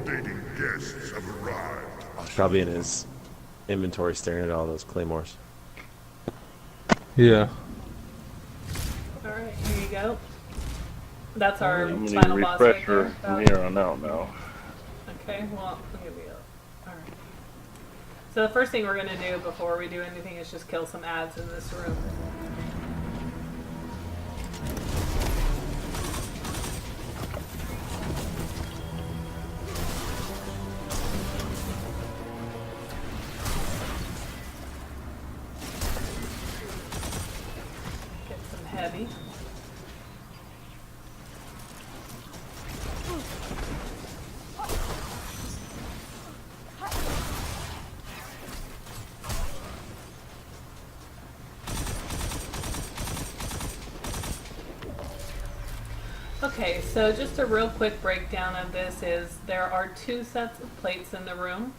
Dating guests have arrived. Probably in his inventory staring at all those claymores. Yeah. Alright, here you go. That's our I'm gonna need a final boss right refresher there. from here on out now. Okay, well, I'll give you a... Alright. So the first thing we're going to do before we do anything is just kill some ads in this room. Get some heavy. Okay, so just a real quick breakdown of this is there are 2 sets of plates in the room.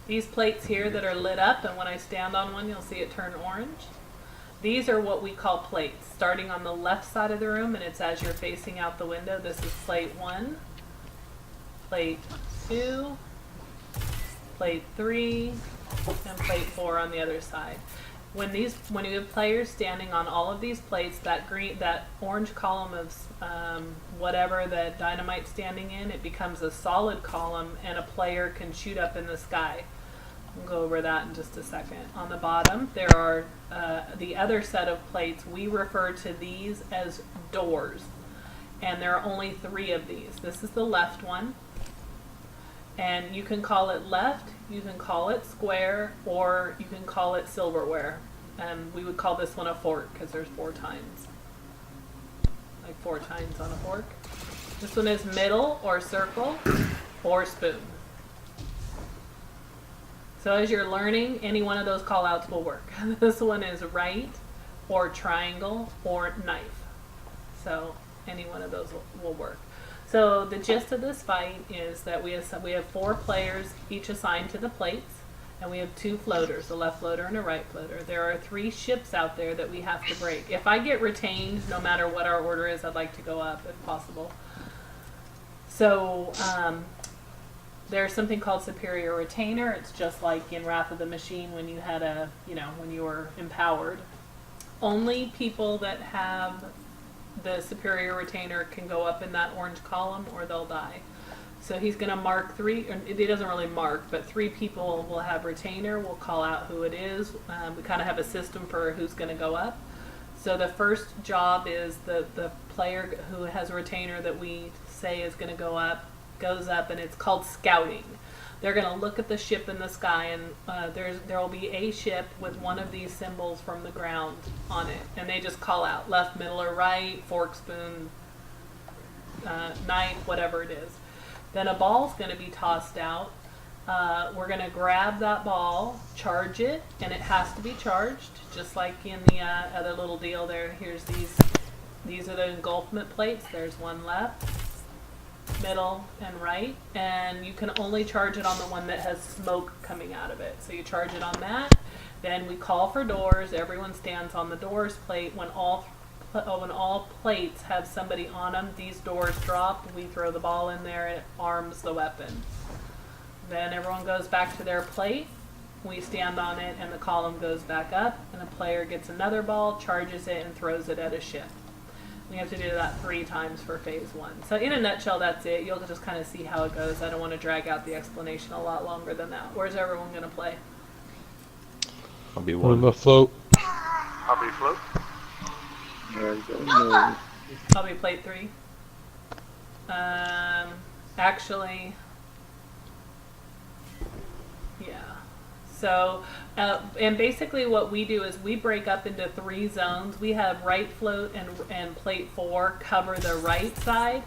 These plates here that are lit up, and when I stand on one you'll see it turn orange. These are what we call plates, starting on the left side of the room, and it's as you're facing out the window. This is plate 1, plate 2, plate 3, and plate 4 on the other side. When you have players standing on all of these plates, that orange column of whatever that dynamite's standing in, it becomes a solid column, and a player can shoot up in the sky. We'll go over that in just a second. On the bottom, there are the other set of plates. We refer to these as doors, and there are only 3 of these. This is the left one, and you can call it left, you can call it square, or you can call it silverware. We would call this one a fork because there's 4 tines. Like 4 tines on a fork. This one is middle or circle or spoon. So as you're learning, any one of those call outs will work. This one is right or triangle or knife. So any one of those will work. So the gist of this fight is that we have 4 players each assigned to the plates, and we have 2 floaters, a left floater and a right floater. There are 3 ships out there that we have to break. If I get retained, no matter what our order is, I'd like to go up if possible. So there's something called Superior Retainer. It's just like in Wrath of the Machine when you had when you were empowered. Only people that have the Superior Retainer can go up in that orange column or they'll die. So he's going to mark 3, or he doesn't really mark, but 3 people will have Retainer. We'll call out who it is. We kind of have a system for who's going to go up. So the first job is the player who has a Retainer that we say is going to go up, goes up, and it's called scouting. They're going to look at the ship in the sky, and there will be a ship with one of these symbols from the ground on it, and they just call out left, middle, or right, fork, spoon, knife, whatever it is. Then a ball's going to be tossed out. We're going to grab that ball, charge it, and it has to be charged, just like in the other little deal there. Here's these are the engulfment plates. There's one left, middle, and right, and you can only charge it on the one that has smoke coming out of it. So you charge it on that. Then we call for doors. Everyone stands on the doors plate. When all plates have somebody on them, these doors drop. We throw the ball in there. It arms the weapon. Then everyone goes back to their plate. We stand on it, and the column goes back up. And a player gets another ball, charges it, and throws it at a ship. We have to do that 3 times for phase 1. So in a nutshell, that's it. You'll just kind of see how it goes. I don't want to drag out the explanation a lot longer than that. Where's everyone going to play? I'll be I'm one. gonna float. I'll be float. I'll be plate 3. Actually, yeah. So, and basically what we do is we break up into 3 zones. We have right float and plate 4 cover the right side.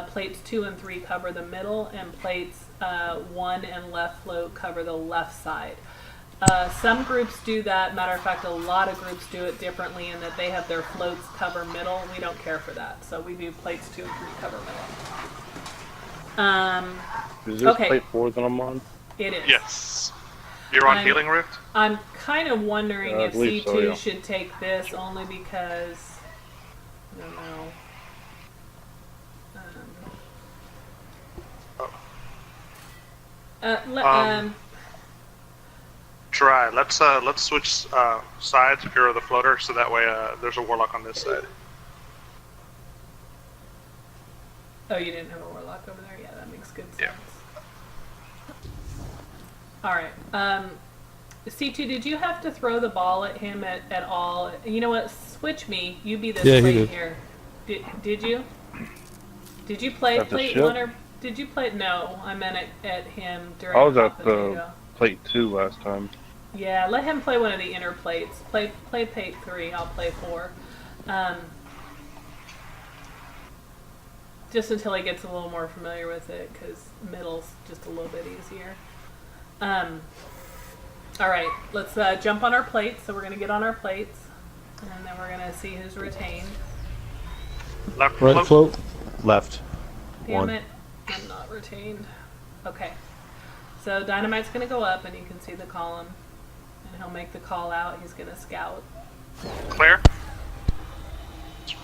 Plates 2 and 3 cover the middle, and plates 1 and left float cover the left side. Some groups do that. Matter of fact, a lot of groups do it differently in that they have their floats cover middle. We don't care for that. So we do plates 2 and 3 cover middle. Is this Okay. plate 4 that I'm on? It is. Yes. You're on Healing Rift? I'm kind of wondering I if believe C2 so, yeah. should take this only because, I don't know. Try. Let's switch sides if you're the floater, so that way there's a warlock on this side. Oh, you didn't have a warlock over there? Yeah, that makes good sense. Yeah. Alright. C2, did you have to throw the ball at him at all? You know what? Switch me. You be this Yeah, he plate did. here. Did you? Did you play At the plate ship? 1 or... Did you play... No, I meant at him during I was at Potato. the plate 2 last time. Yeah, let him play one of the inner plates. Play plate 3, I'll play 4. Just until he gets a little more familiar with it, because middle's just a little bit easier. Alright, let's jump on our plates. So we're going to get on our plates, and then we're going to see who's retained. Left Right float. Left. Damn One. it, I'm not retained. Okay, so Dynamite's going to go up, and you can see the column. And he'll make the call out. He's going to scout. Clear.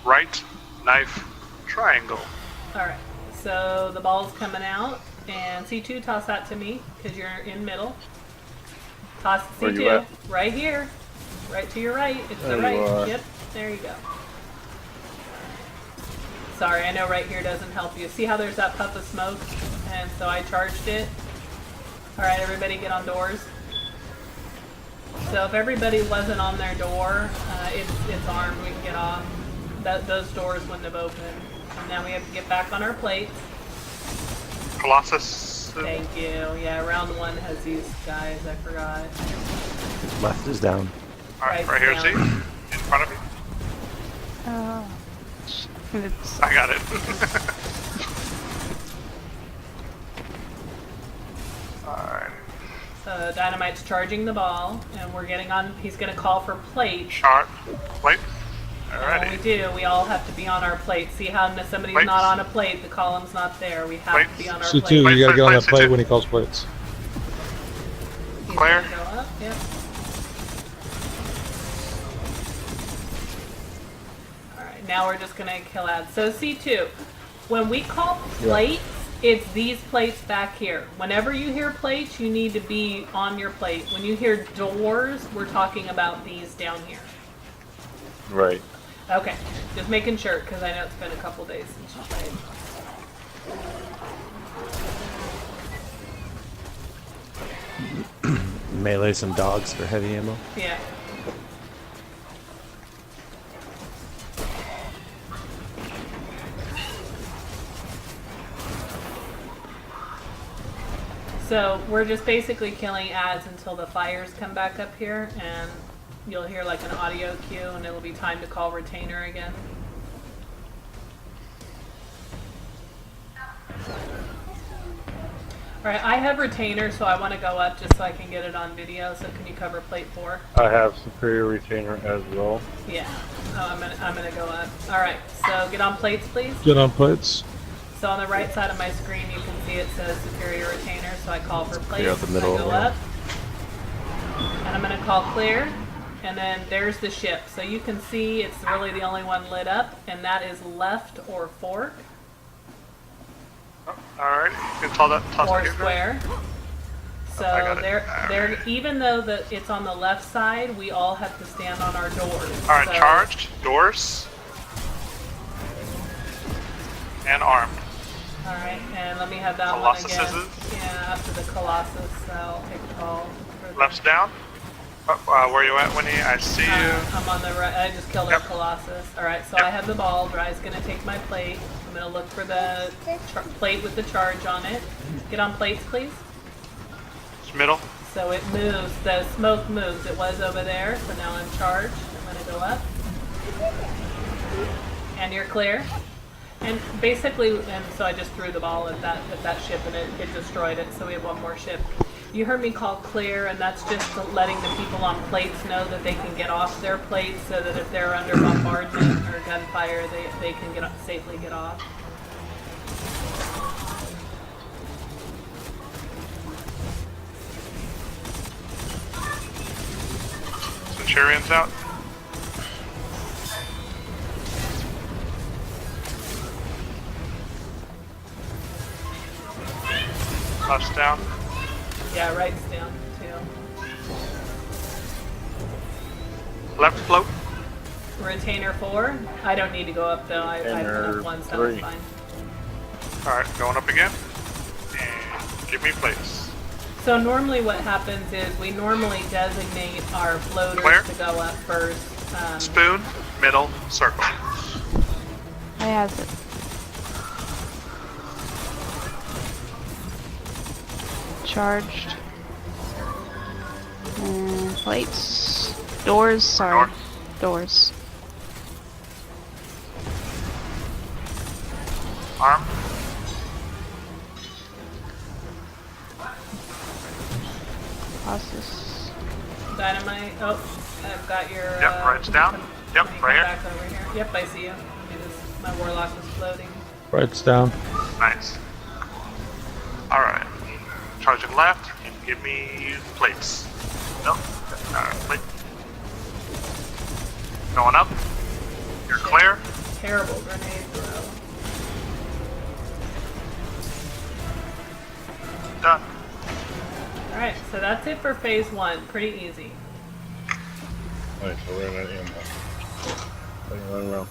Right, knife, triangle. Alright, so the ball's coming out, and C2, toss that to me, because you're in middle. Toss Where C2, you at? right here. Right to your right. It's There the you right. are. Yep, there you go. Sorry, I know right here doesn't help you. See how there's that puff of smoke? And so I charged it. Alright, everybody get on doors. So if everybody wasn't on their door, it's armed, we can get off. Those doors wouldn't have opened. And now we have to get back on our plates. Colossus. Thank you. Yeah, round 1 has these guys, I forgot. Left is down. Alright, Right right here, down. see? In front of me. It's I got it. Alright. So Dynamite's charging the ball, and we're getting on. He's going to call for plate. Chart. Plate. And when we Alrighty. do, we all have to be on our plate. See how somebody's Plates. not on a plate, the column's not there. We have to be Plates. on our C2, plate. you gotta get on Plate, that plate C2. when he calls plates. He's Clear. gonna go up, yep. Alright, now we're just going to kill ads. So C2, when we call plates, it's these plates back here. Whenever you hear plates, you need to be on your plate. When you hear doors, we're talking about these down here. Right. Okay, just making sure, because I know it's been a couple days since you played. Melee some dogs for heavy ammo. Yeah. So we're just basically killing ads until the fires come back up here, and you'll hear like an audio cue, and it'll be time to call retainer again. Alright, I have retainer, so I want to go up just so I can get it on video. So can you cover plate 4? I have superior retainer as well. Yeah. Oh, I'm gonna go up. Alright, so get on plates, please. Get on plates. So on the right side of my screen, you can see it says superior retainer, so I call for plates. Clear out the middle, I go yeah. up, and I'm gonna call clear, and then there's the ship. So you can see it's really the only one lit up, and that is left or fork Alright. You can toss or it here. square. So I got it. they're even though it's on the left side, we all have to stand on our doors. Alright, So- charged. Doors. And armed. Alright, and let me have that Colossus one is again. it? Yeah, after the Colossus, so I'll take the call. For the- Left's down. Where you at, Winnie? I see you. I'm on the right. I just killed Yep. our Colossus. Alright, so Yep. I have the ball. Dry's gonna take my plate. I'm gonna look for the plate with the charge on it. Get on plates, please. It's middle. So it moves. The smoke moves. It was over there, so now I'm charged. I'm gonna go up. And you're clear. And basically, and so I just threw the ball at that ship, and it destroyed it. So we have one more ship. You heard me call clear, and that's just letting the people on plates know that they can get off their plates, so that if they're under bombardment or gunfire, they can safely get off. Centurion's out. Left's down. Yeah, right's down too. Left float. Retainer 4. I don't need to go up though. I put Retainer up one, so 3. it's fine. Alright, going up again. And give me place. So normally what happens is we normally designate our floaters Claire? to go up first. Spoon, middle, circle. I has it. Charged. And plates. Doors, sorry. Doors. Arm. Process. Dynamite. Oh, I've got your. Yep, right's down. Yep, let me right come here. Back over here. Yep, I see you. My warlock was floating. Right's down. Nice. Alright. Charging left and give me plates. Nope. Plate. Going up. You're clear. Terrible grenade throw. Done. Alright, so that's it for phase 1. Pretty easy. Alright, so we're at ammo. Run around.